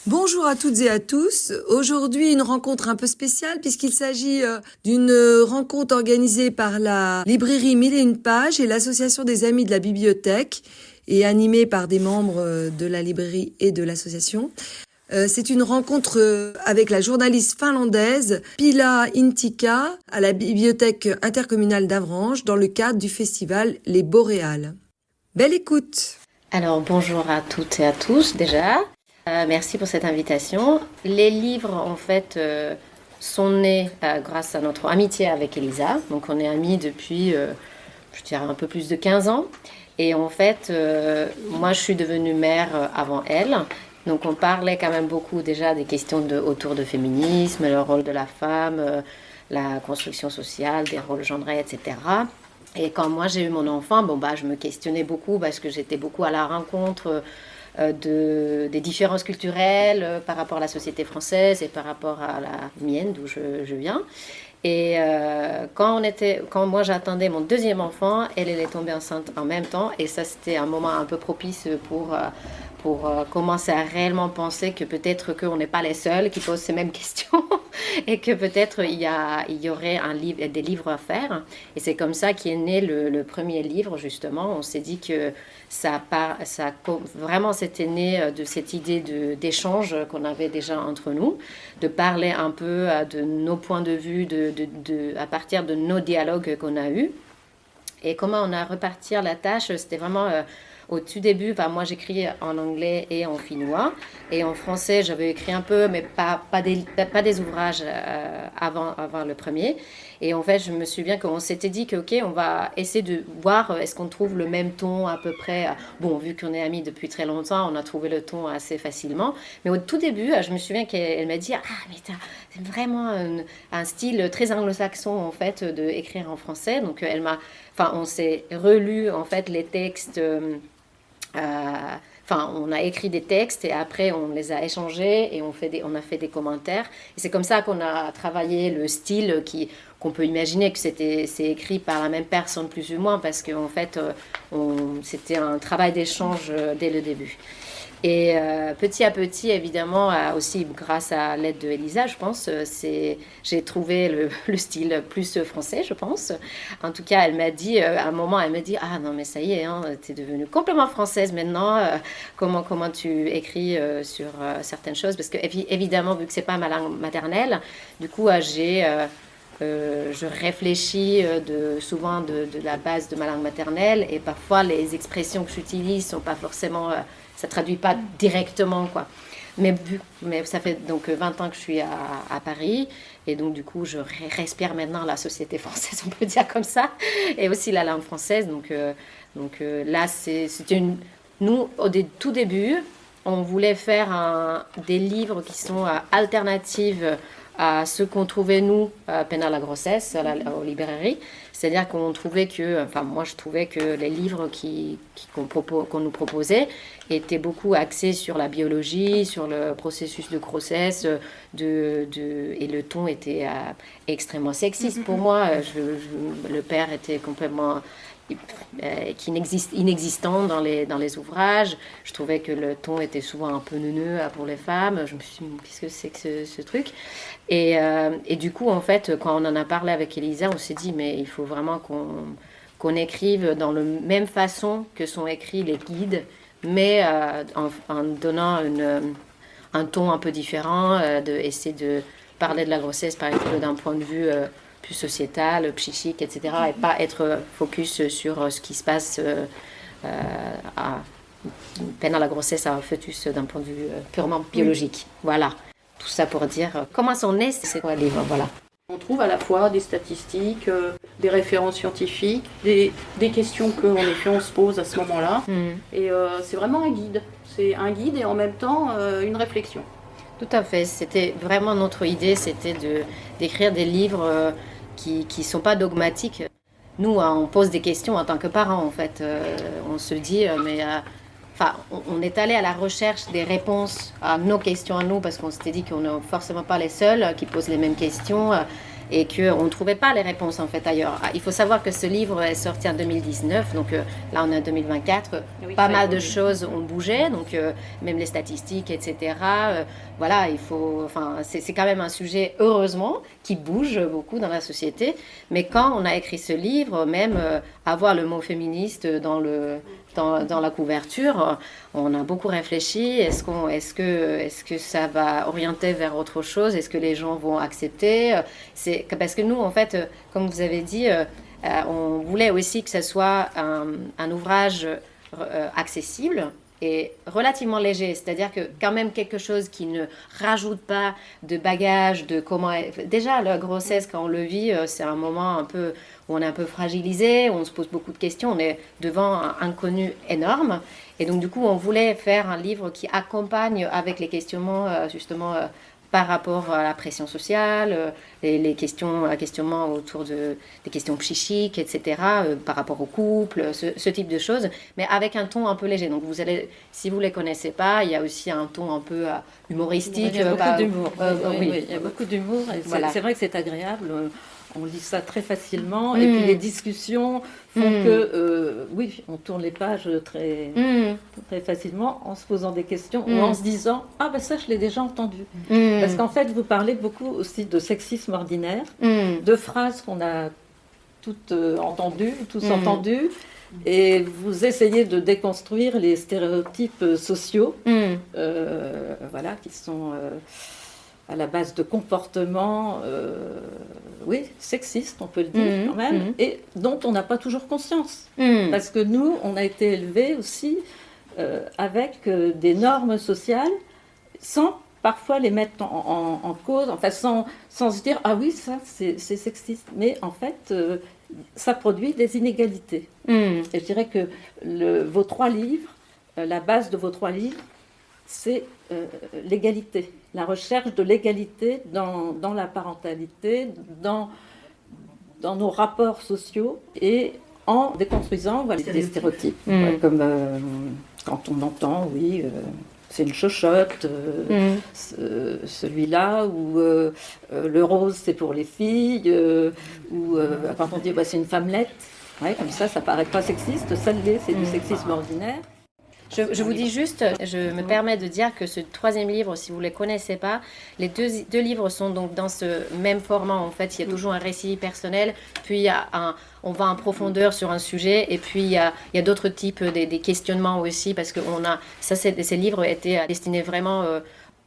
Bonjour à toutes et à tous. Aujourd'hui, une rencontre un peu spéciale puisqu'il s'agit d'une rencontre organisée par la librairie Mille et une pages et l'association des amis de la bibliothèque et animée par des membres de la librairie et de l'association. C'est une rencontre avec la journaliste finlandaise Pila Intika à la bibliothèque intercommunale d'Avranches dans le cadre du festival Les Boréales. Belle écoute! Alors bonjour à toutes et à tous déjà. Merci pour cette invitation. Les livres en fait sont nés grâce à notre amitié avec Elisa. Donc on est amis depuis je dirais un peu plus de 15 ans. Et en fait moi je suis devenue mère avant elle. Donc on parlait quand même beaucoup déjà des questions autour de féminisme, le rôle de la femme, la construction sociale, des rôles genrés, etc. Et quand moi j'ai eu mon enfant, je me questionnais beaucoup parce que j'étais beaucoup à la rencontre des différences culturelles par rapport à la société française et par rapport à la mienne d'où je viens. Et quand moi j'attendais mon deuxième enfant, elle est tombée enceinte en même temps. Et ça, c'était un moment un peu propice pour commencer à réellement penser que peut-être qu'on n'est pas les seuls qui posent ces mêmes questions et que peut-être il y aurait des livres à faire. Et c'est comme ça qu'est né le premier livre, justement. On s'est dit que vraiment c'était né de cette idée d'échange qu'on avait déjà entre nous, de parler un peu de nos points de vue, à partir de nos dialogues qu'on a eus. Et comment on a reparti la tâche, c'était vraiment au tout début, moi j'écris en anglais et en finnois. Et en français, j'avais écrit un peu, mais pas des ouvrages avant le premier. Et en fait, je me souviens qu'on s'était dit que, ok, on va essayer de voir est-ce qu'on trouve le même ton à peu près. Bon, vu qu'on est amis depuis très longtemps, on a trouvé le ton assez facilement. Mais au tout début, je me souviens qu'elle m'a dit, mais c'est vraiment un style très anglo-saxon, en fait, d'écrire en français. Donc, on s'est relu, en fait, les textes. On a écrit des textes et après on les a échangés et on a fait des commentaires. Et c'est comme ça qu'on a travaillé le style qu'on peut imaginer que c'est écrit par la même personne plus ou moins parce qu'en fait c'était un travail d'échange dès le début. Et petit à petit, évidemment, aussi grâce à l'aide de Elisa, je pense, j'ai trouvé le style plus français, je pense. En tout cas, elle m'a dit, à un moment, elle m'a dit, ah non, mais ça y est, hein, t'es devenue complètement française maintenant. Comment tu écris sur certaines choses? Parce que évidemment, vu que c'est pas ma langue maternelle, du coup, je réfléchis souvent de la base de ma langue maternelle et parfois les expressions que j'utilise sont pas forcément ça traduit pas directement quoi. Mais ça fait donc 20 ans que je suis à Paris et donc du coup je respire maintenant la société française, on peut dire comme ça, et aussi la langue française. Donc là nous au tout début on voulait faire des livres qui sont alternatives à ce qu'on trouvait nous pendant la grossesse aux librairies. C'est-à-dire qu'on trouvait moi je trouvais que les livres qu'on nous proposait étaient beaucoup axés sur la biologie, sur le processus de grossesse, et le ton était extrêmement sexiste pour moi. Le père était complètement inexistant dans les ouvrages. Je trouvais que le ton était souvent un peu neuneux pour les femmes. Je me suis dit, qu'est-ce que c'est que ce truc? Et du coup, en fait, quand on en a parlé avec Elisa, on s'est dit, mais il faut vraiment qu'on écrive dans la même façon que sont écrits les guides, mais en donnant un ton un peu différent, essayer de parler de la grossesse, par exemple, d'un point de vue plus sociétal, psychique, etc. Et pas être focus sur ce qui se passe pendant la grossesse à un fœtus d'un point de vue purement biologique. Voilà. Tout ça pour dire comment sont nés ces trois livres, voilà. On trouve à la fois des statistiques, des références scientifiques, des questions qu'en effet on se pose à ce moment-là. Et c'est vraiment un guide. C'est un guide et en même temps une réflexion. Tout à fait. C'était vraiment notre idée, c'était d'écrire des livres qui ne sont pas dogmatiques. Nous, on pose des questions en tant que parents, en fait. On se dit, on est allé à la recherche des réponses à nos questions à nous parce qu'on s'était dit qu'on n'est forcément pas les seuls qui posent les mêmes questions. et qu'on ne trouvait pas les réponses en fait ailleurs. Il faut savoir que ce livre est sorti en 2019, donc là on est en 2024, Oui, pas ça a mal de évolué. choses ont bougé, donc même les statistiques, etc. Voilà, c'est quand même un sujet, heureusement, qui bouge beaucoup dans la société. Mais quand on a écrit ce livre, même avoir le mot féministe dans la couverture, on a beaucoup réfléchi. Est-ce que ça va orienter vers autre chose? Est-ce que les gens vont accepter? Parce que nous, en fait, comme vous avez dit, on voulait aussi que ce soit un ouvrage accessible et relativement léger, c'est-à-dire que quand même quelque chose qui ne rajoute pas de bagages, de comment... Déjà, la grossesse, quand on le vit, c'est un moment un peu où on est un peu fragilisé, où on se pose beaucoup de questions, on est devant un inconnu énorme. Et donc, du coup, on voulait faire un livre qui accompagne avec les questionnements, justement, par rapport à la pression sociale, les questionnements autour des questions psychiques, etc., par rapport au couple, ce type de choses, mais avec un ton un peu léger. Donc, si vous ne les connaissez pas, il y a aussi un ton un peu humoristique. Il y a beaucoup d'humour. Oui. Il y a beaucoup d'humour. Et Voilà. c'est vrai que c'est agréable. On lit ça très facilement. Et puis les discussions font que, oui, on tourne les pages très, très facilement en se posant des questions ou en se disant « Ah ben ça, je l'ai déjà entendu ». Parce qu'en fait, vous parlez beaucoup aussi de sexisme ordinaire, de phrases qu'on a toutes entendues, tous entendues. Et vous essayez de déconstruire les stéréotypes sociaux, voilà, qui sont à la base de comportements, oui, sexistes, on peut le dire quand même, et dont on n'a pas toujours conscience. Parce que nous, on a été élevés aussi avec des normes sociales, sans parfois les mettre en cause, enfin sans se dire « Ah oui, ça, c'est sexiste ». Mais en fait, ça produit des inégalités. Et je dirais que vos 3 livres, la base de vos 3 livres, c'est l'égalité, la recherche de l'égalité dans la parentalité, dans nos rapports sociaux et en déconstruisant des stéréotypes. Comme quand on entend, oui, c'est une chochotte, celui-là, ou le rose c'est pour les filles, ou quand on dit bah, c'est une femmelette, ouais, comme ça paraît pas sexiste, ça l'est, c'est du sexisme ordinaire. Je vous dis juste, je me permets de dire que ce 3e livre, si vous ne les connaissez pas, les deux livres sont donc dans ce même format. En fait, il y a toujours un récit personnel, puis on va en profondeur sur un sujet, et puis il y a d'autres types, des questionnements aussi, parce que ces livres étaient destinés vraiment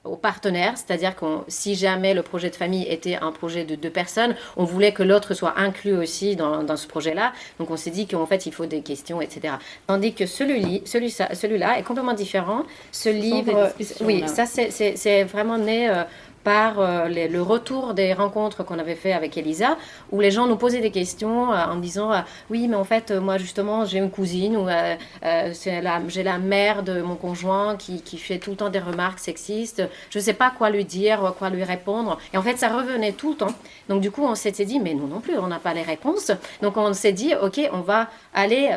aux partenaires, c'est-à-dire que si jamais le projet de famille était un projet de 2 personnes, on voulait que l'autre soit inclus aussi dans ce projet-là. Donc on s'est dit qu'en fait il faut des questions, etc. Tandis que celui-là est complètement différent. Ce livre, oui, ça c'est vraiment né par le retour des rencontres qu'on avait fait avec Elisa, où les gens nous posaient des questions en disant oui, mais en fait, moi justement, j'ai une cousine ou j'ai la mère de mon conjoint qui fait tout le temps des remarques sexistes, je ne sais pas quoi lui dire, quoi lui répondre. Et en fait, ça revenait tout le temps. Donc du coup, on s'était dit, mais nous non plus, on n'a pas les réponses. Donc on s'est dit, ok, on va aller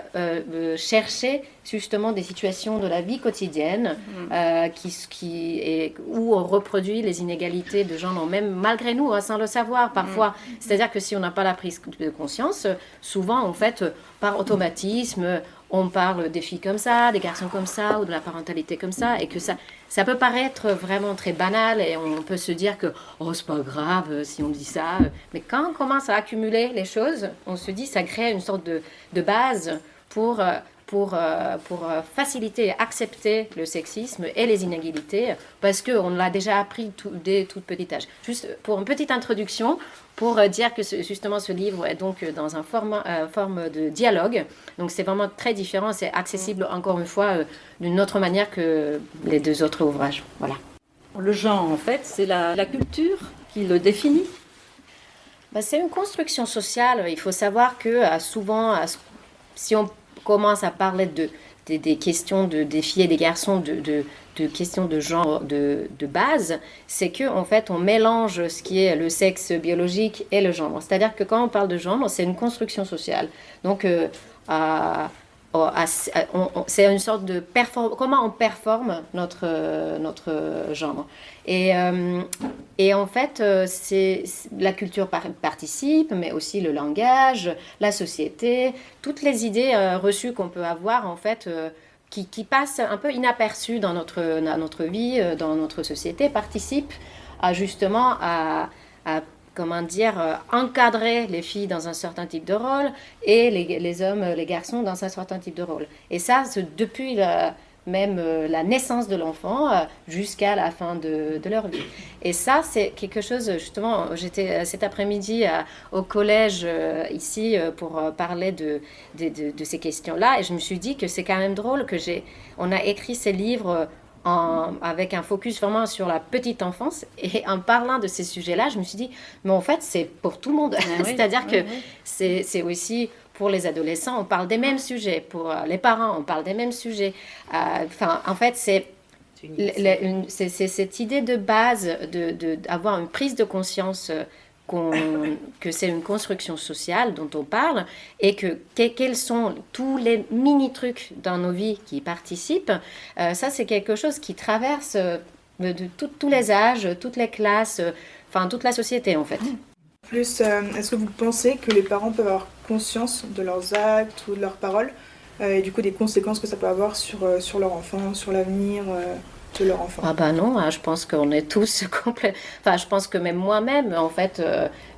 chercher justement des situations de la vie quotidienne où on reproduit les inégalités de genre, même malgré nous, sans le savoir parfois. C'est-à-dire que si on n'a pas la prise de conscience, souvent, en fait, par automatisme, on parle des filles comme ça, des garçons comme ça, ou de la parentalité comme ça, et que ça peut paraître vraiment très banal, et on peut se dire que oh, c'est pas grave si on dit ça. Mais quand on commence à accumuler les choses, on se dit ça crée une sorte de base pour faciliter et accepter le sexisme et les inégalités, parce qu'on l'a déjà appris dès toute petite âge. Juste pour une petite introduction, pour dire que justement ce livre est donc dans un forme de dialogue, donc c'est vraiment très différent, c'est accessible encore une fois d'une autre manière que les 2 autres ouvrages. Voilà. Le genre, en fait, c'est la culture qui le définit. C'est une construction sociale. Il faut savoir que souvent, si on commence à parler des questions des filles et des garçons, de questions de genre de base, c'est qu'en fait, on mélange ce qui est le sexe biologique et le genre. C'est-à-dire que quand on parle de genre, c'est une construction sociale. Donc, c'est une sorte de comment on performe notre genre. Et en fait, la culture participe, mais aussi le langage, la société, toutes les idées reçues qu'on peut avoir, en fait, qui passent un peu inaperçues dans notre vie, dans notre société, participent justement à comment dire, encadrer les filles dans un certain type de rôle et les hommes, les garçons dans un certain type de rôle. Et ça, c'est depuis même la naissance de l'enfant jusqu'à la fin de leur vie. Et ça, c'est quelque chose, justement, j'étais cet après-midi au collège ici pour parler de ces questions-là, et je me suis dit que c'est quand même drôle on a écrit ces livres avec un focus vraiment sur la petite enfance, et en parlant de ces sujets-là, je me suis dit, mais en fait, c'est pour tout le monde. C'est-à-dire que c'est aussi pour les adolescents, on parle des mêmes sujets, pour les parents, on parle des mêmes sujets. En fait, c'est cette idée de base d'avoir une prise de conscience que c'est une construction sociale dont on parle, et quels sont tous les mini-trucs dans nos vies qui participent. Ça, c'est quelque chose qui traverse tous les âges, toutes les classes, toute la société, en fait. Plus, est-ce que vous pensez que les parents peuvent avoir conscience de leurs actes ou de leurs paroles, et du coup des conséquences que ça peut avoir sur leur enfant, sur l'avenir de leur enfant? Ah ben non, je pense qu'on est tous je pense que même moi-même, en fait,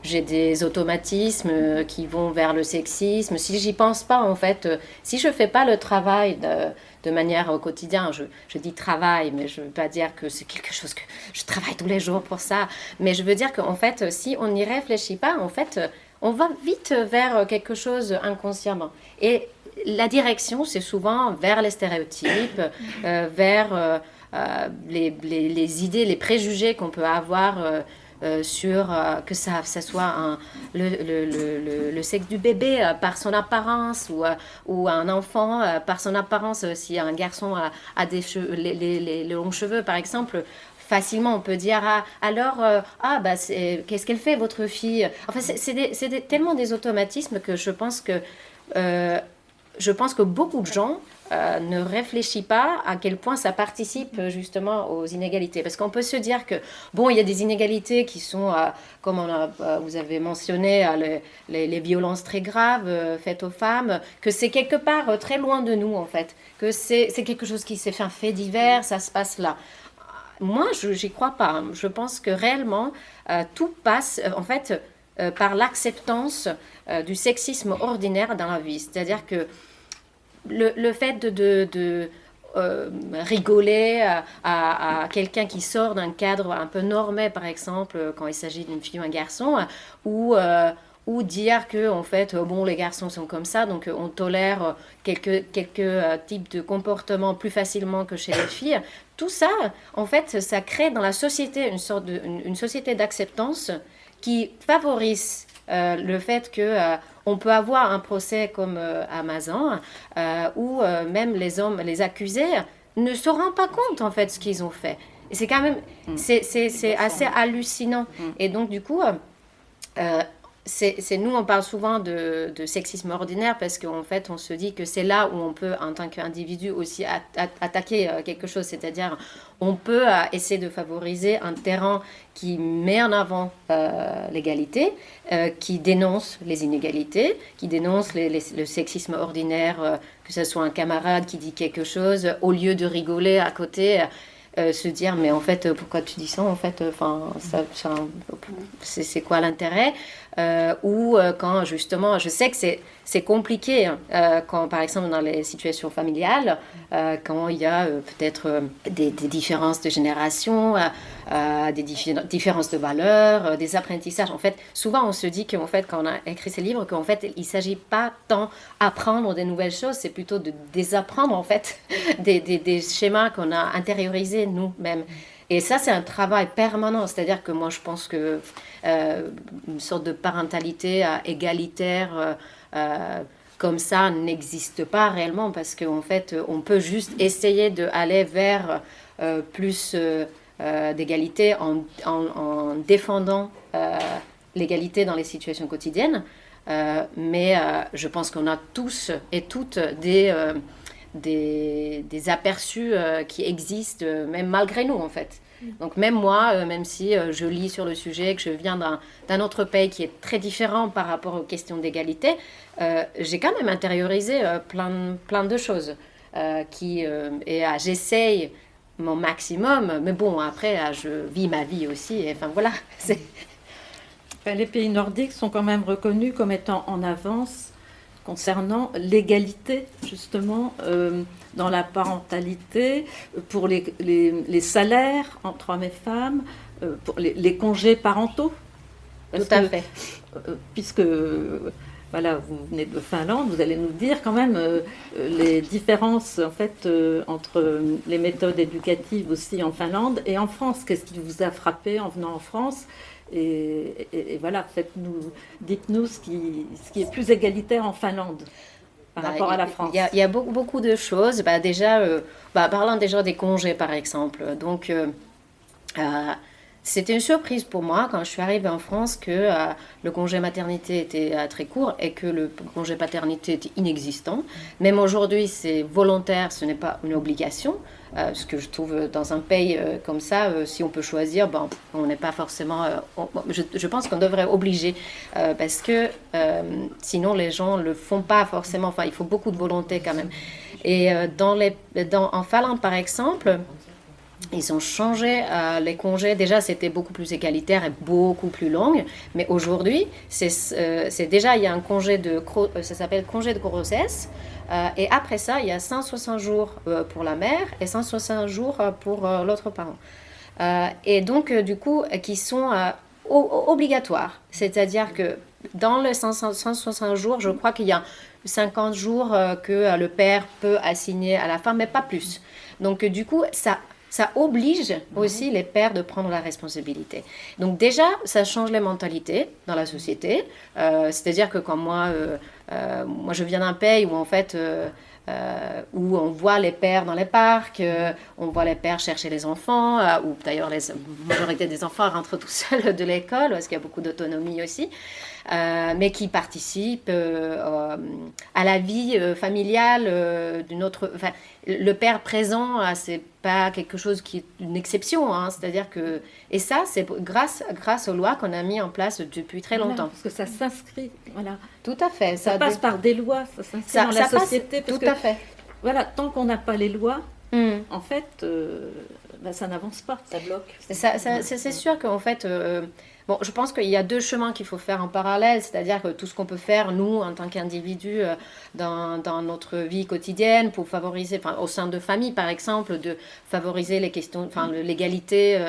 j'ai des automatismes qui vont vers le sexisme. Si j'y pense pas, en fait, si je fais pas le travail de manière au quotidien, je dis travail, mais je veux pas dire que c'est quelque chose que je travaille tous les jours pour ça. Mais je veux dire qu'en fait, si on n'y réfléchit pas, en fait, on va vite vers quelque chose inconsciemment. Et la direction, c'est souvent vers les stéréotypes, vers les idées, les préjugés qu'on peut avoir sur que ça soit le sexe du bébé par son apparence, ou un enfant par son apparence. Si un garçon a les longs cheveux, par exemple, facilement on peut dire qu'est-ce qu'elle fait, votre fille? Enfin, c'est tellement des automatismes que je pense que beaucoup de gens ne réfléchissent pas à quel point ça participe justement aux inégalités. Parce qu'on peut se dire que, bon, il y a des inégalités qui sont, comme vous avez mentionné, les violences très graves faites aux femmes, que c'est quelque part très loin de nous, en fait. Que c'est quelque chose qui s'est fait un fait divers, ça se passe là. Moi, j'y crois pas. Je pense que réellement, tout passe, en fait, par l'acceptance du sexisme ordinaire dans la vie. C'est-à-dire que le fait de rigoler à quelqu'un qui sort d'un cadre un peu normé, par exemple, quand il s'agit d'une fille ou un garçon, ou dire que, en fait, les garçons sont comme ça, donc on tolère quelques types de comportements plus facilement que chez les filles. Tout ça, en fait, ça crée dans la société une société d'acceptance qui favorise le fait que on peut avoir un procès comme Amazon, où même les accusés ne se rendent pas compte, en fait, ce qu'ils ont fait. Et c'est quand même, c'est assez hallucinant. Et donc, du coup, nous, on parle souvent de sexisme ordinaire, parce qu'en fait, on se dit que c'est là où on peut, en tant qu'individu, aussi attaquer quelque chose. C'est-à-dire, on peut essayer de favoriser un terrain qui met en avant l'égalité, qui dénonce les inégalités, qui dénonce le sexisme ordinaire, que ce soit un camarade qui dit quelque chose, au lieu de rigoler à côté, se dire, mais en fait, pourquoi tu dis ça, en fait, c'est quoi l'intérêt, ou quand justement, je sais que c'est compliqué, quand par exemple dans les situations familiales, quand il y a peut-être des différences de génération, des différences de valeurs, des apprentissages. En fait, souvent on se dit qu'en fait, quand on a écrit ces livres, qu'en fait, il ne s'agit pas tant d'apprendre des nouvelles choses, c'est plutôt de désapprendre, en fait, des schémas qu'on a intériorisés nous-mêmes. Et ça, c'est un travail permanent. C'est-à-dire que moi, je pense que une sorte de parentalité égalitaire comme ça n'existe pas réellement, parce qu'en fait, on peut juste essayer d'aller vers plus d'égalité en défendant l'égalité dans les situations quotidiennes. mais je pense qu'on a tous et toutes des aperçus qui existent, même malgré nous en fait. Donc même moi, même si je lis sur le sujet, que je viens d'un autre pays qui est très différent par rapport aux questions d'égalité, j'ai quand même intériorisé plein de choses et j'essaye mon maximum, mais bon, après, je vis ma vie aussi, et enfin voilà. Les pays nordiques sont quand même reconnus comme étant en avance concernant l'égalité, justement, dans la parentalité, pour les salaires entre hommes et femmes, pour les congés parentaux. Tout à fait. Puisque, voilà, vous venez de Finlande, vous allez nous dire quand même les différences, en fait, entre les méthodes éducatives aussi en Finlande et en France. Qu'est-ce qui vous a frappé en venant en France ? Et voilà, dites-nous ce qui est plus égalitaire en Finlande par rapport à la France. Il y a beaucoup de choses. Déjà, parlant déjà des congés, par exemple. Donc, c'était une surprise pour moi quand je suis arrivée en France que le congé maternité était très court et que le congé paternité était inexistant. Même aujourd'hui, c'est volontaire, ce n'est pas une obligation. Ce que je trouve dans un pays comme ça, si on peut choisir, on n'est pas forcément... je pense qu'on devrait obliger parce que sinon les gens ne le font pas forcément. Enfin, il faut beaucoup de volonté quand même. Et en Finlande, par exemple... Ils ont changé les congés. Déjà, c'était beaucoup plus égalitaire et beaucoup plus long. Mais aujourd'hui, c'est déjà, il y a un congé ça s'appelle congé de grossesse. Et après ça, il y a 160 jours pour la mère et 160 jours pour l'autre parent. Et donc, du coup, qui sont obligatoires. C'est-à-dire que dans les 160 jours, je crois qu'il y a 50 jours que le père peut assigner à la femme, mais pas plus. Donc, du coup, ça oblige aussi les pères de prendre la responsabilité. Donc déjà, ça change les mentalités dans la société. C'est-à-dire que quand moi je viens d'un pays où en fait, où on voit les pères dans les parcs, on voit les pères chercher les enfants, ou d'ailleurs la majorité des enfants rentrent tout seuls de l'école, parce qu'il y a beaucoup d'autonomie aussi, mais qui participent à la vie familiale d'une autre... Enfin, le père présent, c'est pas quelque chose qui est une exception, hein, c'est-à-dire que... Et ça, c'est grâce aux lois qu'on a mis en place depuis très longtemps. Voilà, parce que ça s'inscrit, voilà. Tout à fait. Ça passe par des lois, ça s'inscrit dans la société. Tout à fait. Voilà, tant qu'on n'a pas les lois, en fait, ça n'avance pas. Ça bloque. C'est sûr qu'en fait... Bon, je pense qu'il y a deux chemins qu'il faut faire en parallèle, c'est-à-dire que tout ce qu'on peut faire, nous, en tant qu'individus, dans notre vie quotidienne, pour favoriser, au sein de familles, par exemple, de favoriser les questions, l'égalité,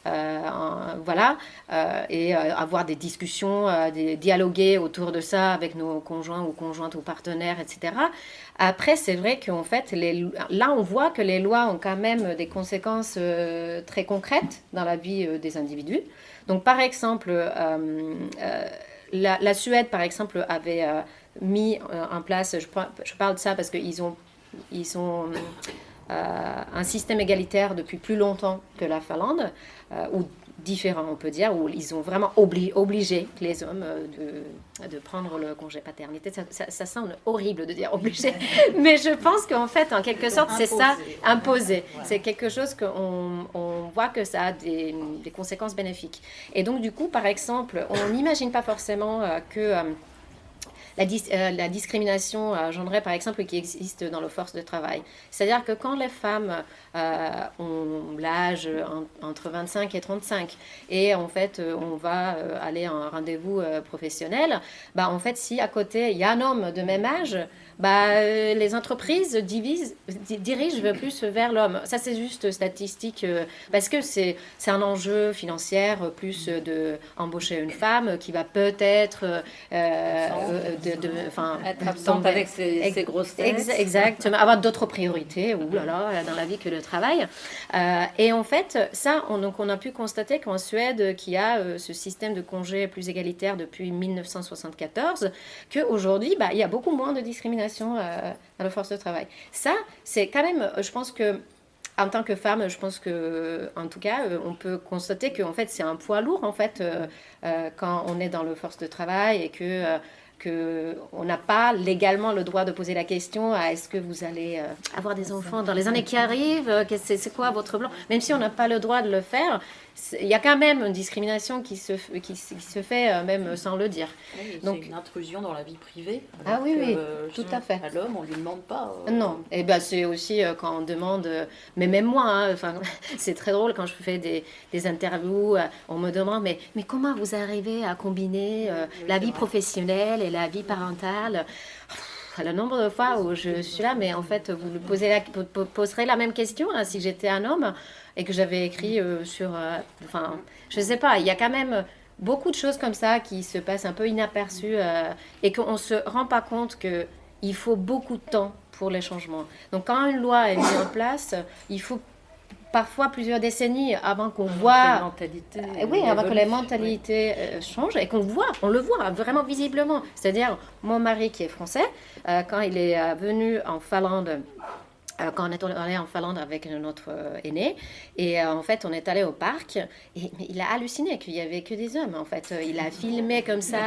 voilà, et avoir des discussions, dialoguer autour de ça avec nos conjoints ou conjointes ou partenaires, etc. Après, c'est vrai qu'en fait, là, on voit que les lois ont quand même des conséquences très concrètes dans la vie des individus. Donc, par exemple, la Suède, par exemple, avait mis en place, je parle de ça parce qu'ils ont un système égalitaire depuis plus longtemps que la Finlande, ou différent, on peut dire, où ils ont vraiment obligé les hommes de prendre le congé paternité. Ça sonne horrible de dire obligé, mais je pense qu'en fait, en quelque sorte, c'est ça, imposé. Ouais. C'est quelque chose qu'on voit que ça a des conséquences bénéfiques. Et donc, du coup, par exemple, on n'imagine pas forcément que... la discrimination genrée, par exemple, qui existe dans les forces de travail. C'est-à-dire que quand les femmes ont l'âge entre 25 et 35 et en fait, on va aller à un rendez-vous professionnel, en fait, si à côté, il y a un homme de même âge, les entreprises dirigent plus vers l'homme. Ça, c'est juste statistique parce que c'est un enjeu financier plus d'embaucher une femme qui va peut-être... être absente avec ses grossesses. Exactement, avoir d'autres priorités dans la vie que le travail. Et en fait, ça, on a pu constater qu'en Suède, qui a ce système de congé plus égalitaire depuis 1974, qu'aujourd'hui, il y a beaucoup moins de discrimination dans la force de travail. Ça, c'est quand même, je pense que en tant que femme, je pense que, en tout cas, on peut constater qu'en fait, c'est un poids lourd, en fait, quand on est dans le force de travail et que qu'on n'a pas légalement le droit de poser la question à est-ce que vous allez avoir des enfants dans les années qui arrivent, c'est quoi votre plan, même si on n'a pas le droit de le faire. Il y a quand même une discrimination qui se fait même sans le dire. Oui, donc c'est une intrusion dans la vie privée. Ah oui, oui, tout à fait. À l'homme, on lui demande pas. Non, et ben c'est aussi quand on demande, mais même moi, hein, enfin, c'est très drôle quand je fais des interviews, on me demande mais comment vous arrivez à combiner la vie professionnelle et la vie parentale. Le nombre de fois où je suis là, mais en fait, vous me poserez la même question hein, si j'étais un homme et que j'avais écrit sur... Enfin, je sais pas, il y a quand même beaucoup de choses comme ça qui se passent un peu inaperçues et qu'on ne se rend pas compte qu'il faut beaucoup de temps pour les changements. Donc, quand une loi est mise en place, il faut parfois plusieurs décennies avant qu'on voit... avant que les mentalités changent et on le voit vraiment visiblement. C'est-à-dire, mon mari qui est français, quand il est venu en Finlande, quand on est allé en Finlande avec notre aîné, et en fait on est allé au parc, mais il a halluciné qu'il y avait que des hommes. En fait, il a filmé comme ça.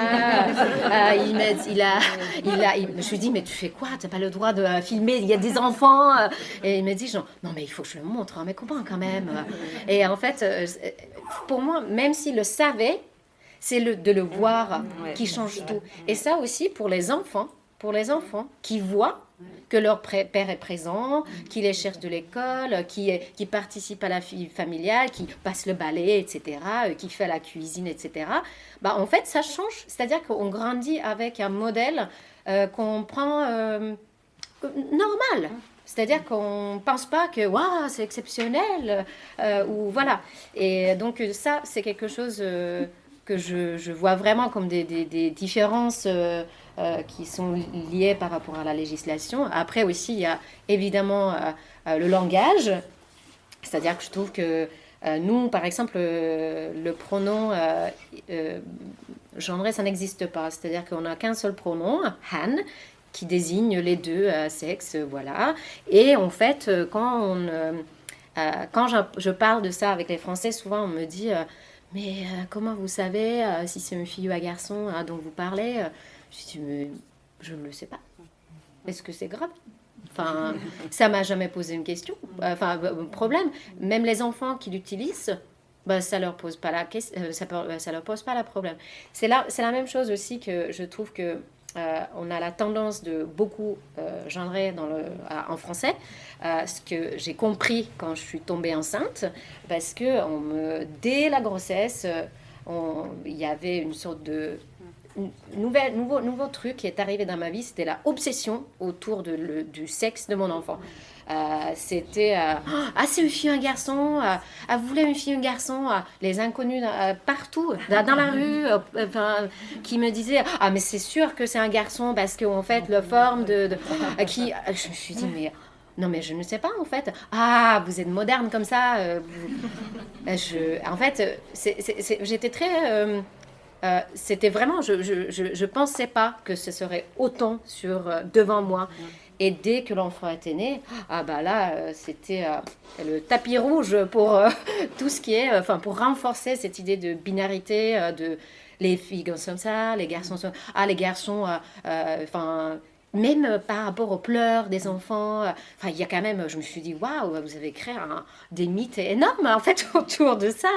Je me suis dit mais tu fais quoi? T'as pas le droit de filmer? Il y a des enfants. Et il m'a dit genre non mais il faut que je le montre à mes copains quand même. Et en fait, pour moi, même s'il le savait, c'est de le voir qui change tout. Et ça aussi pour les enfants qui voient que leur père est présent, qui les cherche de l'école, qui participe à la vie familiale, qui passe le balai, etc., qui fait la cuisine, etc. Bah, en fait, ça change. C'est-à-dire qu'on grandit avec un modèle qu'on prend normal. C'est-à-dire qu'on ne pense pas que waouh, c'est exceptionnel, ou voilà. Et donc ça, c'est quelque chose que je vois vraiment comme des différences qui sont liées par rapport à la législation. Après aussi, il y a évidemment le langage. C'est-à-dire que je trouve que nous, par exemple, le pronom genré, ça n'existe pas. C'est-à-dire qu'on n'a qu'un seul pronom, han, qui désigne les deux sexes, voilà. Et en fait, quand je parle de ça avec les Français, souvent on me dit mais comment vous savez si c'est une fille ou un garçon dont vous parlez? Je dis mais je ne le sais pas. Est-ce que c'est grave? Enfin, ça m'a jamais posé une question, un problème. Même les enfants qui l'utilisent, ça leur pose pas la question, ça leur pose pas le problème. C'est la même chose aussi que je trouve que on a la tendance de beaucoup genrer en français, ce que j'ai compris quand je suis tombée enceinte, parce que dès la grossesse, il y avait une sorte de nouveau truc qui est arrivé dans ma vie, c'était la obsession autour du sexe de mon enfant. C'était c'est une fille, un garçon, vous voulez une fille, un garçon, les inconnus partout, dans la rue, qui me disaient mais c'est sûr que c'est un garçon parce qu'en fait, la forme qui. Je me suis dit, mais. Non, mais je ne sais pas, en fait. Vous êtes moderne comme ça. En fait, j'étais très... c'était vraiment... Je pensais pas que ce serait autant devant moi. Et dès que l'enfant était né, c'était le tapis rouge pour tout ce qui est... pour renforcer cette idée de binarité, de les filles sont ça, les garçons sont... les garçons... même par rapport aux pleurs des enfants, il y a quand même, je me suis dit, waouh, vous avez créé des mythes énormes, en fait, autour de ça.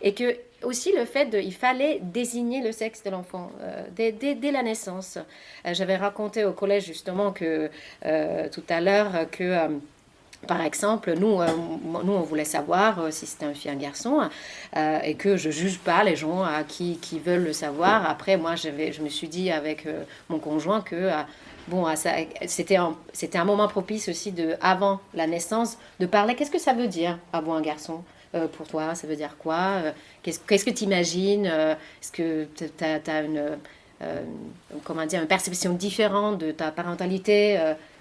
Et que, aussi, le fait il fallait désigner le sexe de l'enfant dès la naissance. J'avais raconté au collège, justement, tout à l'heure, que... par exemple, nous, on voulait savoir si c'était un fille, un garçon, et que je juge pas les gens qui veulent le savoir. Après, moi, je me suis dit avec mon conjoint que c'était un moment propice aussi avant la naissance de parler. Qu'est-ce que ça veut dire avoir un garçon pour toi? Ça veut dire quoi? Qu'est-ce que tu imagines? Est-ce que tu as une perception différente de ta parentalité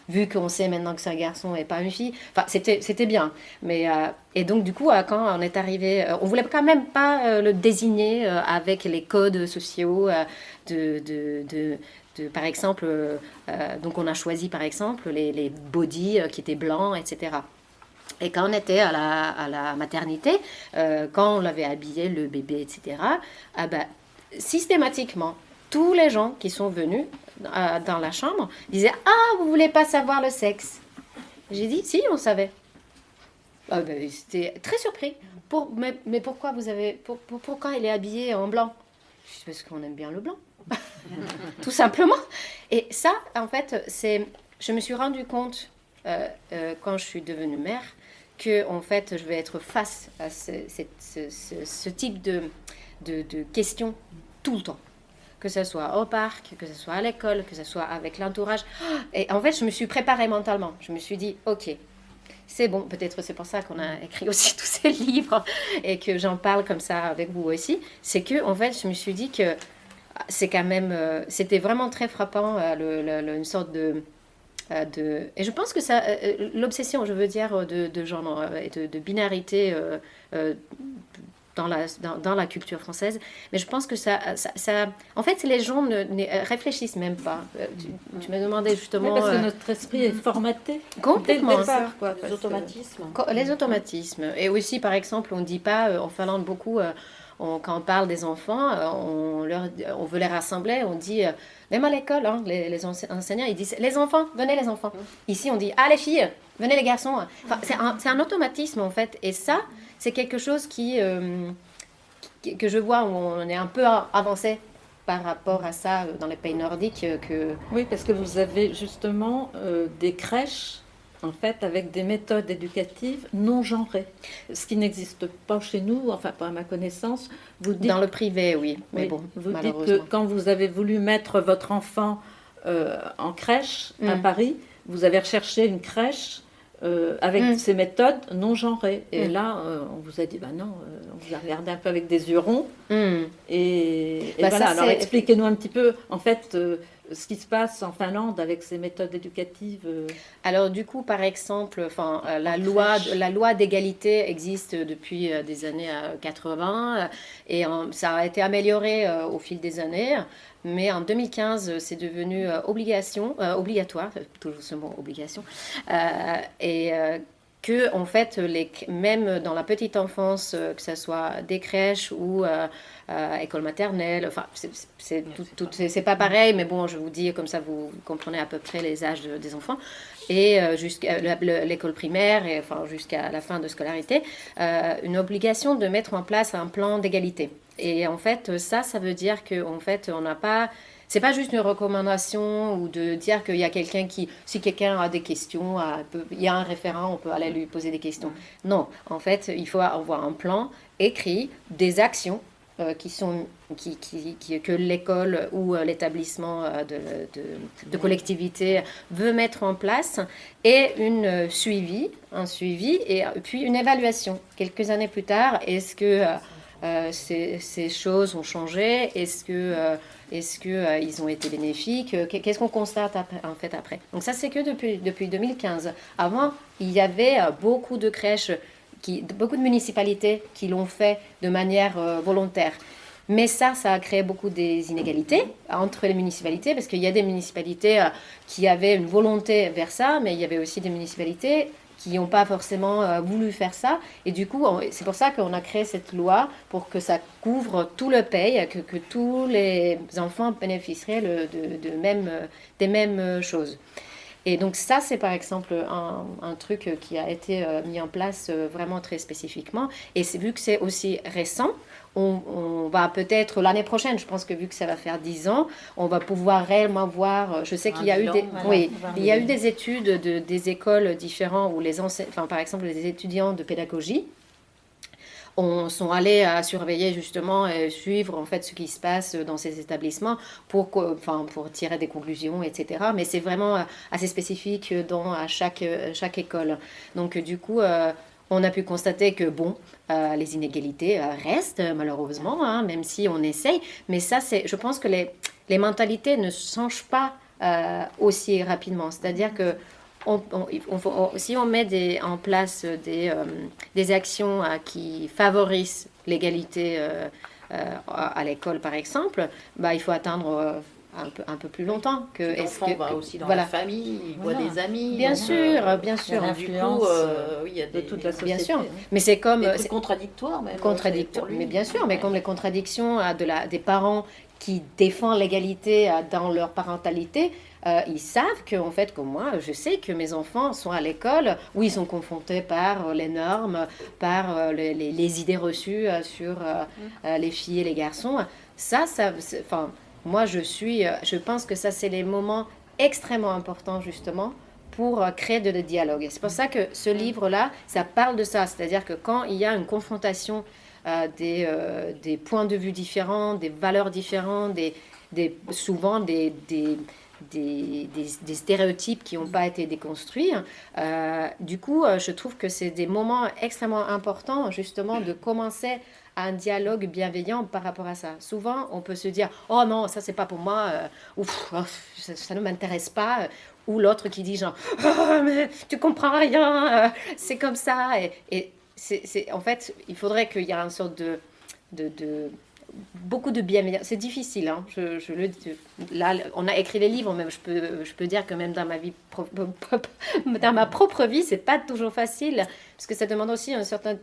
vu qu'on sait maintenant que c'est un garçon et pas une fille. C'était bien. Et donc, du coup, quand on est arrivé... on voulait quand même pas le désigner avec les codes sociaux par exemple... donc, on a choisi, par exemple, les bodys qui étaient blancs, etc. Et quand on était à la maternité, quand on l'avait habillé, le bébé, etc., systématiquement, tous les gens qui sont venus dans la chambre disaient « Ah, vous voulez pas savoir le sexe ?» J'ai dit « Si, on savait. » C'était très surpris. Mais pourquoi pourquoi il est habillé en blanc? Je dis, parce qu'on aime bien le blanc. Tout simplement. Et ça, en fait, je me suis rendu compte quand je suis devenue mère que en fait, je vais être face à ce type de questions tout le temps. Que ce soit au parc, que ce soit à l'école, que ce soit avec l'entourage. Et en fait, je me suis préparée mentalement. Je me suis dit, ok, c'est bon. Peut-être c'est pour ça qu'on a écrit aussi tous ces livres et que j'en parle comme ça avec vous aussi. C'est que, en fait, je me suis dit que c'est quand même... c'était vraiment très frappant, une sorte de... et je pense que ça, l'obsession, je veux dire, de genre et de binarité dans la culture française, mais je pense que ça en fait, les gens ne réfléchissent même pas. Tu me demandais justement... Oui, parce que notre esprit est formaté complètement. Dès le départ, quoi, Les automatismes. Les automatismes. Et aussi, par exemple, on ne dit pas, en Finlande, beaucoup... quand on parle des enfants, on veut les rassembler, on dit, même à l'école, hein, les enseignants, ils disent, les enfants, venez les enfants. Ici, on dit, ah les filles, venez les garçons. Enfin, c'est un automatisme en fait, et ça, c'est quelque chose que je vois où on est un peu avancé par rapport à ça dans les pays nordiques. Oui, parce que vous avez justement des crèches, en fait, avec des méthodes éducatives non genrées, ce qui n'existe pas chez nous, enfin pas à ma connaissance. Vous dites, dans le privé, oui, mais oui, bon, vous dites malheureusement. que quand vous avez voulu mettre votre enfant en crèche à Paris, vous avez recherché une crèche avec ces méthodes non genrées. Et là, on vous a dit, bah non, on vous a regardé un peu avec des yeux ronds. Et Bah, voilà, ça, alors c'est... expliquez-nous un petit peu, en fait, ce qui se passe en Finlande avec ces méthodes éducatives. Alors du coup, par exemple, la loi d'égalité existe depuis des années 80 et ça a été amélioré au fil des années. Mais en 2015, c'est devenu obligatoire, toujours ce mot obligation, que en fait, même dans la petite enfance, que ce soit des crèches ou école maternelle, enfin, c'est pas pareil, mais bon, je vous dis comme ça, vous comprenez à peu près les âges des enfants, et jusqu'à l'école primaire, et enfin jusqu'à la fin de scolarité, une obligation de mettre en place un plan d'égalité. Et en fait, ça veut dire qu'en fait, on n'a pas... C'est pas juste une recommandation ou de dire qu'il y a quelqu'un qui... Si quelqu'un a des questions, il y a un référent, on peut aller lui poser des questions. Non, en fait, il faut avoir un plan écrit, des actions que l'école ou l'établissement de collectivité veut mettre en place et un suivi et puis une évaluation. Quelques années plus tard, est-ce que... ces choses ont changé? Est-ce que ils ont été bénéfiques? Qu'est-ce qu'on constate après? Donc ça, c'est que depuis 2015. Avant, il y avait beaucoup de crèches, beaucoup de municipalités qui l'ont fait de manière volontaire. Mais ça a créé beaucoup des inégalités entre les municipalités, parce qu'il y a des municipalités qui avaient une volonté vers ça, mais il y avait aussi des municipalités qui n'ont pas forcément voulu faire ça. Et du coup, c'est pour ça qu'on a créé cette loi, pour que ça couvre tout le pays, que tous les enfants bénéficieraient des mêmes choses. Et donc ça, c'est par exemple un truc qui a été mis en place vraiment très spécifiquement. Et vu que c'est aussi récent, on va peut-être l'année prochaine, je pense que vu que ça va faire 10 ans, on va pouvoir réellement voir. Je sais qu'il y a eu des études des écoles différentes où par exemple les étudiants de pédagogie sont allés à surveiller justement et suivre en fait ce qui se passe dans ces établissements pour tirer des conclusions, etc. Mais c'est vraiment assez spécifique à chaque école. Donc du coup, on a pu constater que les inégalités restent malheureusement, hein, même si on essaye. Mais ça, je pense que les mentalités ne changent pas aussi rapidement. C'est-à-dire que si on met en place des actions qui favorisent l'égalité à l'école, par exemple, il faut attendre un peu plus longtemps. L'enfant va aussi dans voilà. la famille, il voit des amis. Bien donc, sûr, bien sûr. L'influence il y a de toute la société. Bien sûr, mais c'est comme... des trucs contradictoires même. Contradictoire, pour lui. mais bien sûr, mais comme les contradictions des parents qui défendent l'égalité dans leur parentalité, ils savent que, en fait, comme moi, je sais que mes enfants sont à l'école où ils sont confrontés par les normes, par les idées reçues sur les filles et les garçons. Enfin, moi, je pense que ça, c'est les moments extrêmement importants, justement, pour créer de dialogue. C'est pour ça que ce livre-là, ça parle de ça. C'est-à-dire que quand il y a une confrontation des points de vue différents, des valeurs différentes, souvent des stéréotypes qui n'ont pas été déconstruits, du coup, je trouve que c'est des moments extrêmement importants, justement, de commencer un dialogue bienveillant par rapport à ça. Souvent, on peut se dire « Oh non, ça, c'est pas pour moi, ça ne m'intéresse pas », ou l'autre qui dit genre « Oh, mais tu comprends rien, c'est comme ça ». Et en fait, il faudrait qu'il y ait une sorte de beaucoup de bienveillance. C'est difficile, hein. Là, on a écrit les livres, même je peux dire que même dans ma vie, dans ma propre vie, c'est pas toujours facile, parce que ça demande aussi un certain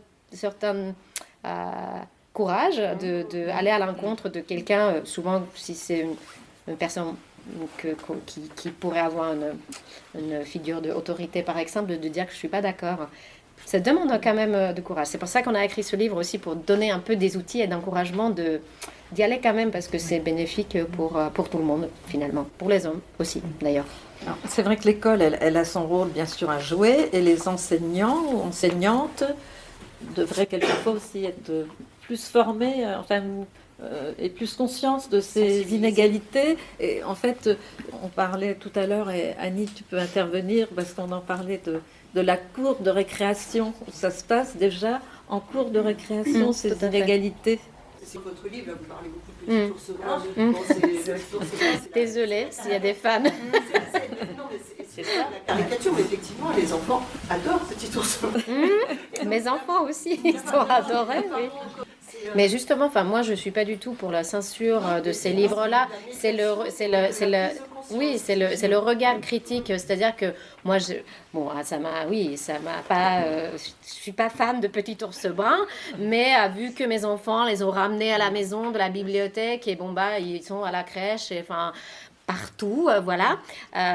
courage de aller à l'encontre de quelqu'un, souvent si c'est une personne qui pourrait avoir une figure d'autorité, par exemple, de dire que je suis pas d'accord. Ça demande quand même de courage. C'est pour ça qu'on a écrit ce livre aussi, pour donner un peu des outils et d'encouragement d'y aller quand même, parce que c'est bénéfique pour tout le monde, finalement. Pour les hommes aussi, d'ailleurs. Alors, c'est vrai que l'école, elle a son rôle, bien sûr, à jouer, et les enseignants ou enseignantes devraient quelquefois aussi être plus formés, et plus conscience de ces inégalités. Et en fait, on parlait tout à l'heure, et Annie, tu peux intervenir, parce qu'on en parlait de la cour de récréation, où ça se passe déjà en cours de récréation, ces inégalités. C'est votre livre, là, vous parlez beaucoup de Petit Ours Brun. Désolée s'il y a des fans. C'est ça, la caricature, mais effectivement, les enfants adorent Petit Ours Brun. Mes enfants aussi, ils sont adorés, oui. Mais justement, enfin, moi, je suis pas du tout pour la censure de ces livres-là. C'est le regard critique. C'est-à-dire que moi, ça m'a pas. Je suis pas fan de Petit Ours Brun, mais vu que mes enfants les ont ramenés à la maison de la bibliothèque et ils sont à la crèche et enfin partout, voilà.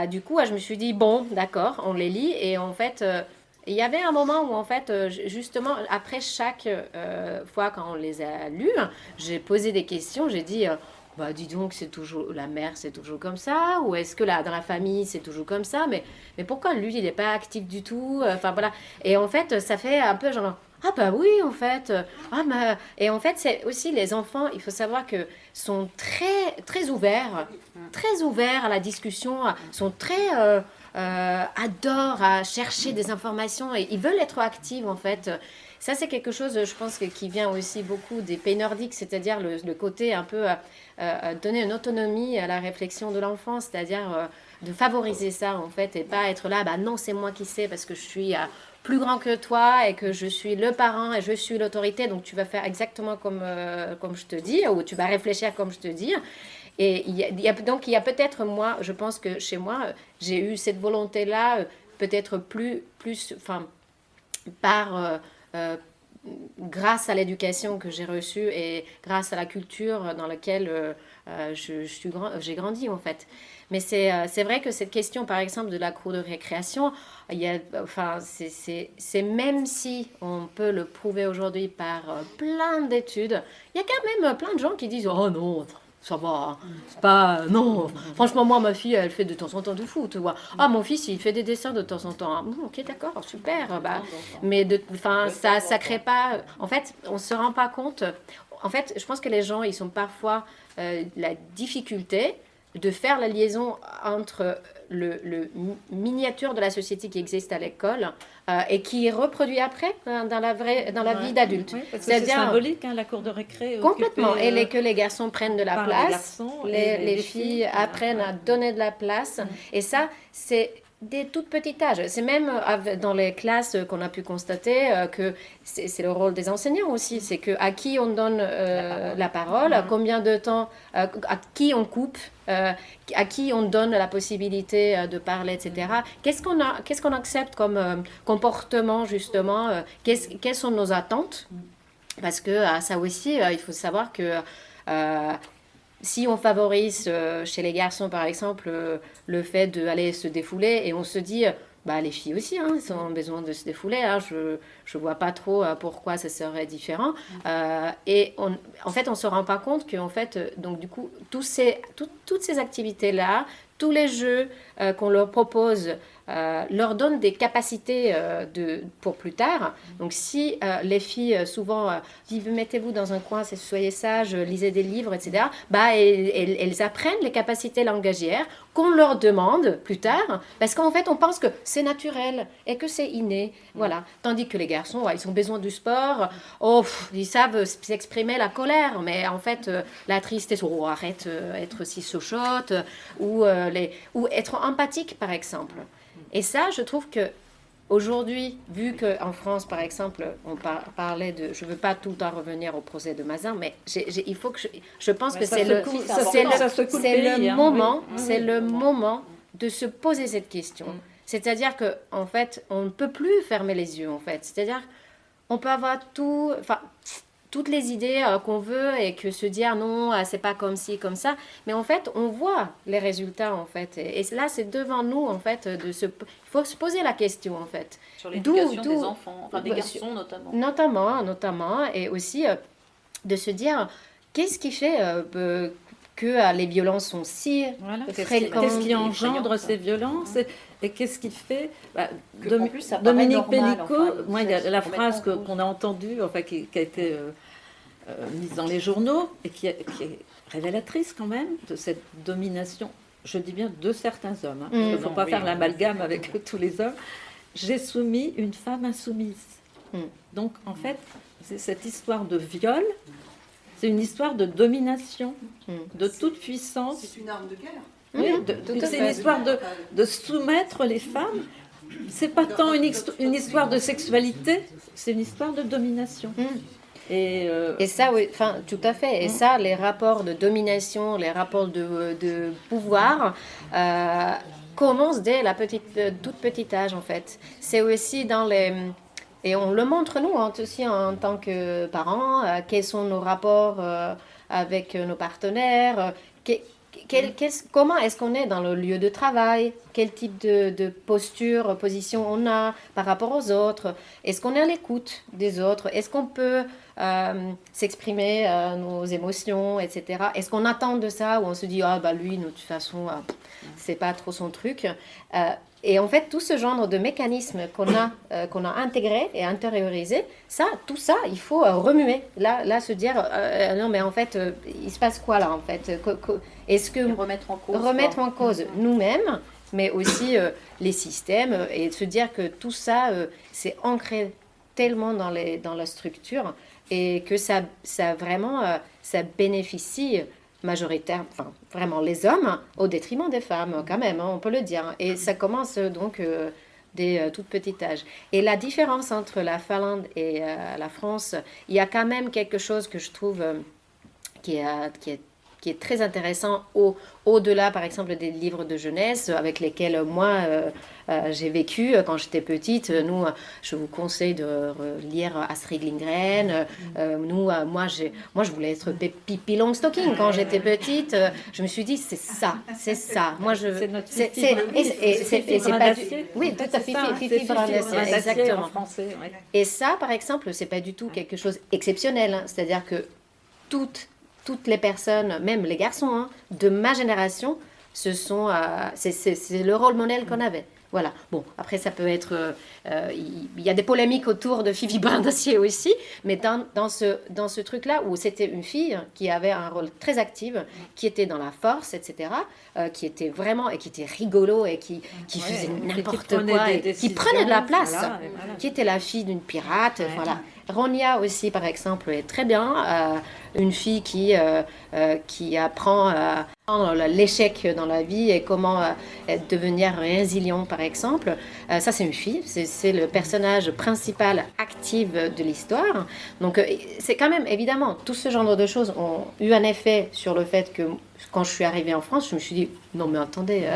Du coup, je me suis dit bon, d'accord, on les lit et en fait. Il y avait un moment où, en fait, justement, après chaque fois quand on les a lus, j'ai posé des questions, j'ai dit, dis donc, c'est toujours la mère, c'est toujours comme ça, ou est-ce que là, dans la famille, c'est toujours comme ça, mais pourquoi lui, il n'est pas actif du tout, enfin voilà. Et en fait, ça fait un peu genre, ah bah oui, en fait, et en fait, c'est aussi les enfants, il faut savoir que sont très ouverts à la discussion, sont très... adorent à chercher des informations et ils veulent être actifs en fait. Ça c'est quelque chose je pense qui vient aussi beaucoup des pays nordiques, c'est-à-dire le côté un peu donner une autonomie à la réflexion de l'enfant, c'est-à-dire de favoriser ça en fait et pas être là non c'est moi qui sais parce que je suis plus grand que toi et que je suis le parent et je suis l'autorité donc tu vas faire exactement comme je te dis ou tu vas réfléchir comme je te dis. Et il y a peut-être, moi, je pense que chez moi, j'ai eu cette volonté-là, peut-être plus grâce à l'éducation que j'ai reçue et grâce à la culture dans laquelle j'ai grandi, en fait. Mais c'est vrai que cette question, par exemple, de la cour de récréation, c'est même si on peut le prouver aujourd'hui par plein d'études, il y a quand même plein de gens qui disent « Oh non !» Ça va, c'est pas... Non, franchement, moi, ma fille, elle fait de temps en temps du foot, tu vois. Ah, mon fils, il fait des dessins de temps en temps. Ok, d'accord, super. Mais ça crée pas... En fait, on se rend pas compte... En fait, je pense que les gens, ils sont parfois... la difficulté de faire la liaison entre le miniature de la société qui existe à l'école et qui est reproduit après dans la vie d'adulte. Oui, parce que c'est symbolique, la cour de récré. Complètement. Et que les garçons prennent de la place, les filles apprennent à donner de la place. Et ça, c'est Dès tout petit âge. C'est même dans les classes qu'on a pu constater que c'est le rôle des enseignants aussi. C'est que à qui on donne la parole, combien de temps, à qui on coupe, à qui on donne la possibilité de parler, etc. Qu'est-ce qu'on accepte comme comportement, justement, quelles sont nos attentes? Parce que ça aussi, il faut savoir que si on favorise chez les garçons, par exemple, le fait d'aller se défouler, et on se dit, bah, les filles aussi, hein, elles ont besoin de se défouler, hein, je vois pas trop pourquoi ça serait différent. Et en fait, on se rend pas compte que, en fait, donc du coup, toutes ces activités-là, tous les jeux qu'on leur propose, leur donnent des capacités pour plus tard. Donc si les filles souvent disent mettez-vous dans un coin, soyez sages, lisez des livres, etc., bah, elles apprennent les capacités langagières qu'on leur demande plus tard, parce qu'en fait on pense que c'est naturel et que c'est inné. Voilà. Tandis que les garçons, ils ont besoin du sport, ils savent s'exprimer la colère, mais en fait la tristesse, arrête être si sochotte, ou être empathique par exemple. Et ça, je trouve que aujourd'hui, vu qu'en France, par exemple, on parlait de... Je ne veux pas tout le temps revenir au procès de Mazin, mais il faut que je pense que c'est le moment de se poser cette question. C'est-à-dire que en fait, on ne peut plus fermer les yeux, en fait. C'est-à-dire, on peut avoir toutes les idées qu'on veut et que se dire non, c'est pas comme ci, comme ça. Mais en fait, on voit les résultats, en fait. Et là, c'est devant nous, en fait, il faut se poser la question, en fait. Sur l'éducation des enfants, enfin des garçons notamment. Notamment, et aussi de se dire, qu'est-ce qui fait que les violences sont si fréquentes? Qu'est-ce qui engendre ces violences et qu'est-ce qui fait Ça paraît Dominique normal, Pellicot, enfin, il y a la faut phrase mettre en cause. qu'on a entendue, enfin, qui a été mise dans les journaux et qui est révélatrice quand même de cette domination, je dis bien de certains hommes, hein, il ne faut pas faire l'amalgame avec tous les hommes. J'ai soumis une femme insoumise. Donc en fait, c'est cette histoire de viol, c'est une histoire de domination, de toute puissance. C'est une arme de guerre. Oui, c'est une histoire de soumettre les femmes. C'est pas tant une histoire de sexualité, c'est une histoire de domination. Et ça, oui, enfin, tout à fait. Et ça, les rapports de domination, les rapports de pouvoir commencent dès toute petite âge, en fait. C'est aussi dans les... Et on le montre, nous, aussi en tant que parents, quels sont nos rapports avec nos partenaires, comment est-ce qu'on est dans le lieu de travail, quel type de position on a par rapport aux autres, est-ce qu'on est à l'écoute des autres, est-ce qu'on peut s'exprimer nos émotions, etc. Est-ce qu'on attend de ça ou on se dit lui, de toute façon, c'est pas trop son truc. Et en fait, tout ce genre de mécanismes qu'on a intégré et intériorisé, tout ça, il faut remuer. Là, se dire, non, mais en fait, il se passe quoi là, en fait? Est-ce que... Et remettre en cause nous-mêmes, mais aussi les systèmes, et se dire que tout ça, c'est ancré tellement dans la structure, et que ça vraiment, ça bénéficie majoritaire, enfin vraiment les hommes au détriment des femmes quand même, on peut le dire. Et ça commence donc dès tout petit âge. Et la différence entre la Finlande et la France, il y a quand même quelque chose que je trouve qui est très intéressant au-delà, par exemple, des livres de jeunesse avec lesquels moi j'ai vécu quand j'étais petite. Nous, je vous conseille de lire Astrid Lindgren. Moi, je voulais être Pippi Longstocking quand j'étais petite. Je me suis dit, c'est ça. Moi, c'est notre c'est pas oui, tout à fait, Fifi Brun-Dacier, exactement. En français, ouais. Et ça, par exemple, c'est pas du tout quelque chose exceptionnel. C'est-à-dire que toutes les personnes, même les garçons de ma génération, c'est le rôle modèle qu'on avait. Voilà. Bon, après, ça peut être... Il y a des polémiques autour de Fifi Brun-Dacier aussi, mais dans ce truc-là, où c'était une fille qui avait un rôle très actif, qui était dans la force, etc., qui était vraiment... et qui était rigolo, et qui faisait n'importe quoi, et qui prenait de la place, voilà. Qui était la fille d'une pirate, voilà. Ronia aussi, par exemple, est très bien. Une fille qui apprend L'échec dans la vie et comment devenir résilient, par exemple. Ça, c'est une fille, c'est le personnage principal actif de l'histoire. Donc, c'est quand même, évidemment, tout ce genre de choses ont eu un effet sur le fait que quand je suis arrivée en France, je me suis dit, non mais attendez,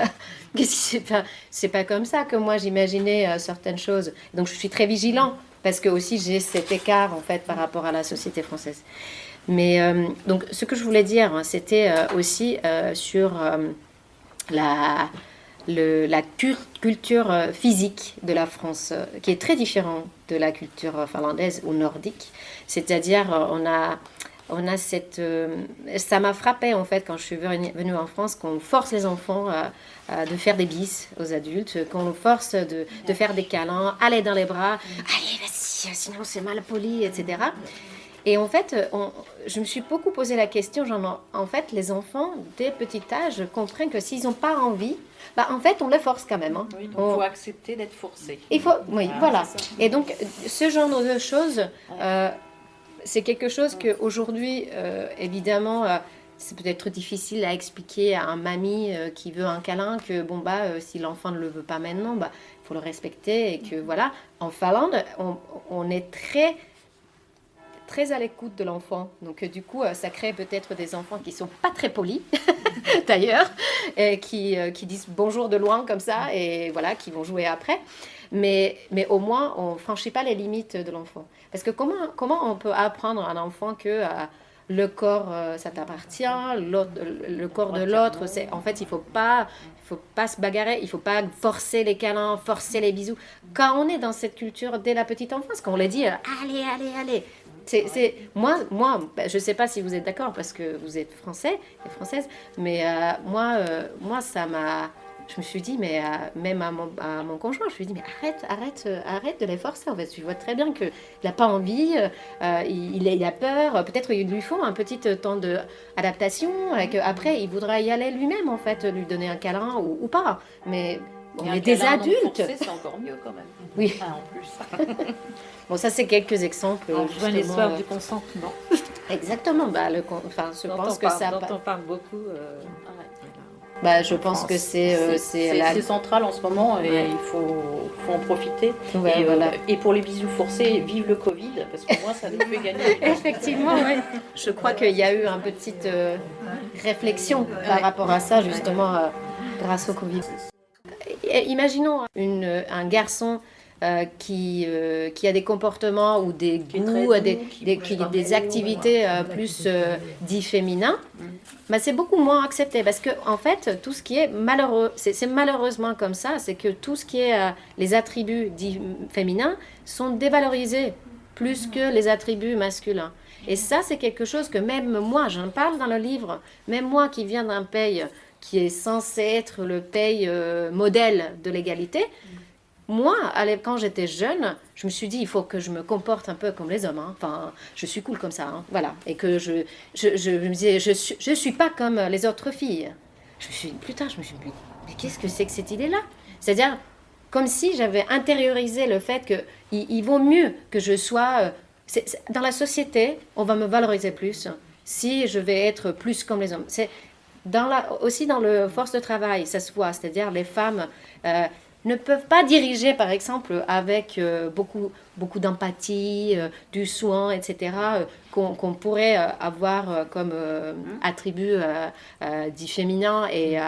c'est pas comme ça que moi j'imaginais certaines choses. Donc, je suis très vigilant parce que aussi j'ai cet écart, en fait, par rapport à la société française. Mais donc, ce que je voulais dire, c'était aussi sur la culture physique de la France, qui est très différente de la culture finlandaise ou nordique. C'est-à-dire, on a cette... ça m'a frappé, en fait, quand je suis venue en France, qu'on force les enfants de faire des bises aux adultes, qu'on force de faire des câlins, aller dans les bras, allez, vas-y, sinon c'est mal poli, etc. Et en fait, je me suis beaucoup posé la question, genre, en fait, les enfants, dès petit âge, comprennent que s'ils n'ont pas envie, en fait, on les force quand même. Hein. Oui, donc il faut accepter d'être forcé. Il faut, oui, voilà. Et donc, ce genre de choses, c'est quelque chose qu'aujourd'hui, évidemment, c'est peut-être difficile à expliquer à un mamie qui veut un câlin, que si l'enfant ne le veut pas maintenant, il faut le respecter. Et que voilà, en Finlande, on est très à l'écoute de l'enfant. Donc, du coup, ça crée peut-être des enfants qui sont pas très polis, d'ailleurs, et qui disent bonjour de loin comme ça, et voilà, qui vont jouer après. Mais au moins, on franchit pas les limites de l'enfant. Parce que comment on peut apprendre à un enfant que le corps, ça t'appartient, le corps de l'autre, en fait, il faut pas se bagarrer, il faut pas forcer les câlins, forcer les bisous. Quand on est dans cette culture dès la petite enfance, quand on leur dit allez. Moi, je ne sais pas si vous êtes d'accord parce que vous êtes français et française, mais moi, ça m'a... Je me suis dit, mais même à mon conjoint, je lui ai dit, mais arrête de les forcer. En fait, tu vois très bien qu'il n'a pas envie, il a peur. Peut-être il lui faut un petit temps d'adaptation, et qu'après, il voudra y aller lui-même, en fait, lui donner un câlin ou pas. Mais on est des adultes. Forcé, c'est encore mieux quand même. Oui. En plus. Bon, ça, c'est quelques exemples. On rejoint l'histoire du consentement. Exactement. Je pense que ça... dont on parle beaucoup. Je pense que c'est central en ce moment et il faut en profiter. Ouais, et pour les bisous forcés, vive le Covid, parce que moi, ça nous fait gagner. Effectivement, oui. Je crois qu'il y a eu une petite réflexion par rapport à ça, justement, grâce au Covid. Imaginons un garçon qui a des comportements ou des goûts, des activités plus dits féminins, c'est beaucoup moins accepté parce que en fait tout ce qui est malheureux, c'est malheureusement comme ça, c'est que tout ce qui est les attributs dits féminins sont dévalorisés plus que les attributs masculins. Et ça, c'est quelque chose que même moi, j'en parle dans le livre, même moi qui viens d'un pays qui est censé être le pays modèle de l'égalité. Moi, quand j'étais jeune, je me suis dit, il faut que je me comporte un peu comme les hommes. Hein. Enfin, je suis cool comme ça. Hein. Voilà. Et que je me disais, je suis pas comme les autres filles. Je me suis dit, mais qu'est-ce que c'est que cette idée-là? C'est-à-dire, comme si j'avais intériorisé le fait qu'il vaut mieux que je sois... dans la société, on va me valoriser plus si je vais être plus comme les hommes. Aussi dans le force de travail, ça se voit. C'est-à-dire, les femmes... ne peuvent pas diriger, par exemple, avec beaucoup d'empathie, du soin, etc., qu'on pourrait avoir comme attribut dit féminin et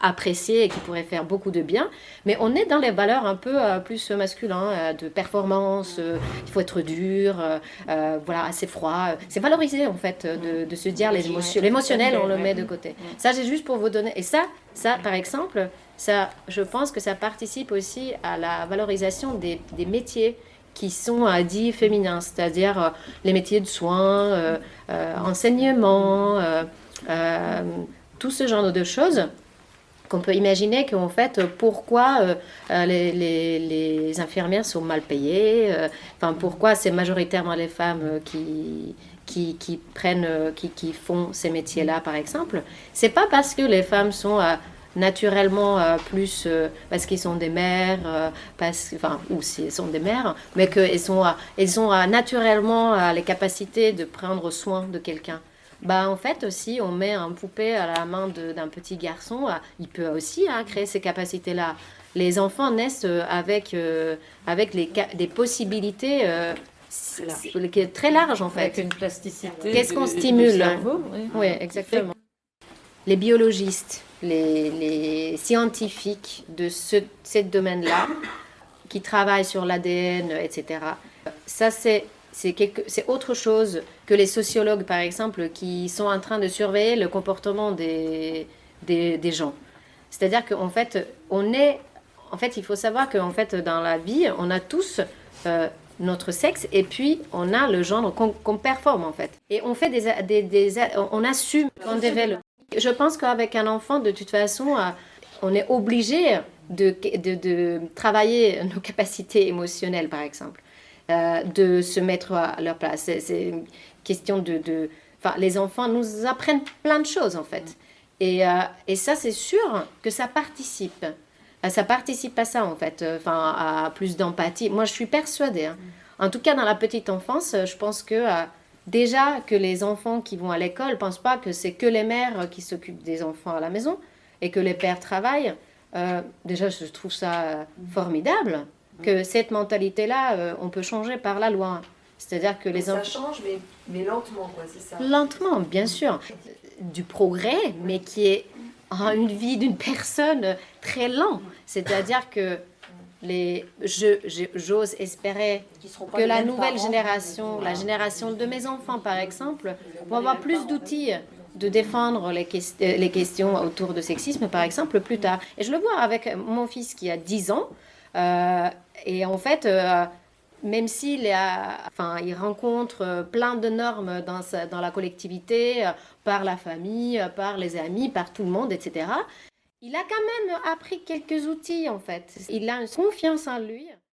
apprécié et qui pourrait faire beaucoup de bien. Mais on est dans les valeurs un peu plus masculines, de performance, il faut être dur, assez froid. C'est valorisé, en fait, de se dire l'émotionnel, on le met de côté. Ça, j'ai juste pour vous donner... Et ça, par exemple... Ça, je pense que ça participe aussi à la valorisation des métiers qui sont dits féminins, c'est-à-dire les métiers de soins, enseignement, tout ce genre de choses qu'on peut imaginer qu'en fait, pourquoi les infirmières sont mal payées, pourquoi c'est majoritairement les femmes qui font ces métiers-là, par exemple. C'est pas parce que les femmes sont... naturellement plus parce qu'ils sont des mères, ou s'ils sont des mères, mais qu'elles ont naturellement les capacités de prendre soin de quelqu'un. En fait aussi, on met un poupée à la main d'un petit garçon, il peut aussi créer ces capacités-là. Les enfants naissent avec des possibilités très larges en fait. Avec une plasticité. Qu'est-ce qu'on stimule? Cerveau, oui, exactement. Les biologistes, les scientifiques de ce domaine-là, qui travaillent sur l'ADN, etc., ça c'est autre chose que les sociologues, par exemple, qui sont en train de surveiller le comportement des gens. C'est-à-dire qu'en fait, il faut savoir qu'en fait, dans la vie, on a tous notre sexe et puis on a le genre qu'on performe, en fait. Et on fait on assume, on développe. Je pense qu'avec un enfant, de toute façon, on est obligé de travailler nos capacités émotionnelles, par exemple. De se mettre à leur place. C'est une question les enfants nous apprennent plein de choses, en fait. Et ça, c'est sûr que ça participe. Ça participe à ça, en fait. À plus d'empathie. Moi, je suis persuadée. En tout cas, dans la petite enfance, je pense que déjà que les enfants qui vont à l'école ne pensent pas que c'est que les mères qui s'occupent des enfants à la maison et que les pères travaillent. Déjà, je trouve ça formidable. Que cette mentalité-là, on peut changer par la loi. C'est-à-dire que les enfants... Ça change, mais lentement, quoi, c'est ça. Lentement, bien sûr. Du progrès, mais qui est en une vie d'une personne très lent. C'est-à-dire que j'ose espérer que la nouvelle génération, la génération de mes enfants, par exemple, vont avoir plus d'outils de défendre les questions autour de sexisme, par exemple, plus tard. Et je le vois avec mon fils qui a 10 ans, et en fait, même s'il il rencontre plein de normes dans la collectivité, par la famille, par les amis, par tout le monde, etc., il a quand même appris quelques outils, en fait. Il a une confiance en lui.